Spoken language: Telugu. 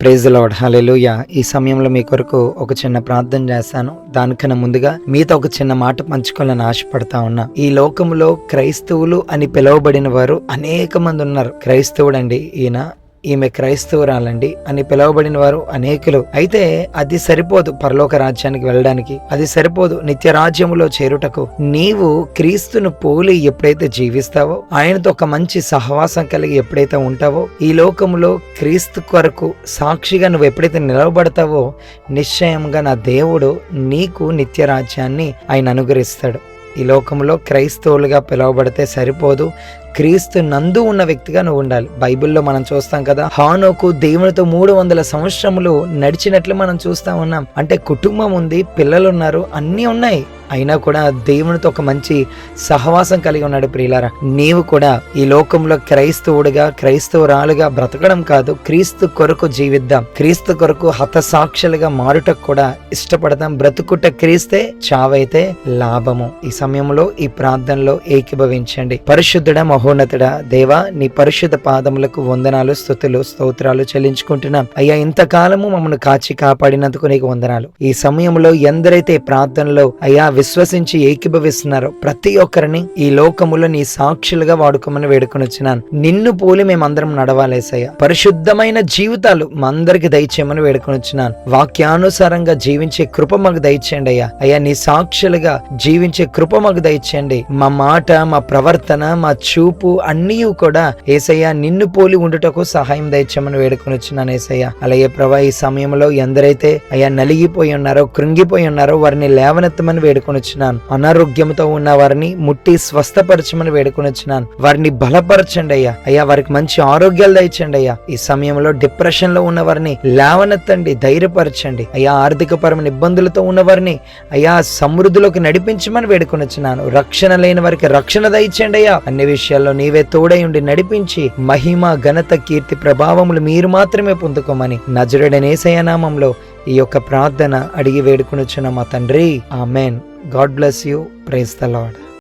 ప్రైజ్ ది లార్డ్, హల్లెలూయా. ఈ సమయంలో మీ కొరకు ఒక చిన్న ప్రార్థన చేస్తాను. దానికన్నా ముందుగా మీతో ఒక చిన్న మాట పంచుకోవాలని ఆశపడతా ఉన్నా. ఈ లోకములో క్రైస్తవులు అని పిలువబడిన వారు అనేక మంది ఉన్నారు. క్రైస్తవుడండి ఈమె క్రైస్తవురాలండి అని పిలువబడిన వారు అనేకులు. అయితే అది సరిపోదు పరలోక రాజ్యానికి వెళ్ళడానికి, అది సరిపోదు నిత్య రాజ్యములో చేరుటకు. నీవు క్రీస్తును పోలి ఎప్పుడైతే జీవిస్తావో, ఆయనతో ఒక మంచి సహవాసం కలిగి ఎప్పుడైతే ఉంటావో, ఈ లోకములో క్రీస్తు కొరకు సాక్షిగా నువ్వు ఎప్పుడైతే నిలవబడతావో, నిశ్చయంగా నా దేవుడు నీకు నిత్య రాజ్యాన్ని ఆయన అనుగ్రహిస్తాడు. ఈ లోకంలో క్రైస్తవులుగా పిలువబడితే సరిపోదు, క్రీస్తు నందు ఉన్న వ్యక్తిగా నువ్వు ఉండాలి. బైబిల్లో మనం చూస్తాం కదా, హానోకు దేవునితో 300 సంవత్సరములు నడిచినట్లు మనం చూస్తా ఉన్నాం. అంటే కుటుంబం ఉంది, పిల్లలు ఉన్నారు, అన్నీ ఉన్నాయి, అయినా కూడా దేవునితో ఒక మంచి సహవాసం కలిగి ఉన్నాడు. ప్రియులారా, నీవు కూడా ఈ లోకంలో క్రైస్తవుడిగా క్రైస్తవురాలుగా బ్రతకడం కాదు, క్రీస్తు కొరకు జీవిద్దాం, క్రీస్తు కొరకు హతసాక్షులుగా మారుటకు కూడా ఇష్టపడదాం. బ్రతుకుట క్రీస్తే, చావైతే లాభము. ఈ సమయంలో ఈ ప్రార్థనలో ఏకీభవించండి. పరిశుద్ధుడా మహోన్నతుడా దేవా, నీ పరిశుద్ధ పాదములకు వందనాలు, స్తుతులు, స్తోత్రాలు చెల్లించుకుంటున్నాం. అయ్యా, ఇంతకాలము మమ్మల్ని కాచి కాపాడినందుకు నీకు వందనాలు. ఈ సమయంలో ఎందరైతే ప్రార్థనలో అయ్యా విశ్వసించి ఏకీభవిస్తున్నారో ప్రతి ఒక్కరిని ఈ లోకములో నీ సాక్షులుగా వాడుకోమని వేడుకొని వచ్చినాను. నిన్ను పోలి మేమందరం నడవాలేసయ్యా. పరిశుద్ధమైన జీవితాలు మా అందరికి దయచేయమని వేడుకొని వచ్చినాను. వాక్యానుసారంగా జీవించే కృప మాకు దయచేయండి అయ్యా. అయ్యా, నీ సాక్షులుగా జీవించే కృప మాకు దయచేయండి. మా మాట, మా ప్రవర్తన, మా చూపు అన్నీ కూడా ఏసయ్యా నిన్ను పోలి ఉండుటకు సహాయం దయచేయమని వేడుకొని వచ్చినాను ఏసయ్యా. అలాగే ప్రభా, ఈ సమయంలో ఎందరైతే అయ్యా నలిగిపోయి ఉన్నారో, కృంగిపోయి ఉన్నారో వారిని లేవనెత్తమని వేడుకొని వచ్చినాను. అనారోగ్యంతో ఉన్న వారిని ముట్టి స్వస్థపరచమని వేడుకొని వచ్చినాను. వారిని బలపరచండి అయ్యా. అయ్యా, వారికి మంచి ఆరోగ్యాలు దయచండి అయ్యా. ఈ సమయంలో డిప్రెషన్ లో ఉన్న వారిని లేవనెత్తండి, ధైర్యపరచండి అయ్యా. ఆర్థిక పరమైన ఇబ్బందులతో ఉన్న వారిని అయ్యా సమృద్ధిలోకి నడిపించమని వేడుకొని వచ్చినాను. రక్షణ లేని వారికి రక్షణ దయచండి అయ్యా. అన్ని విషయాల్లో నీవే తోడై ఉండి నడిపించి మహిమ, ఘనత, కీర్తి, ప్రభావములు మీరు మాత్రమే పొందుకోమని నజరుడైన యేసయ్య నామములో ఈ యొక్క ప్రార్థన అడిగి వేడుకొని వచ్చిన మా తండ్రి, amen. God bless you. Praise the lord.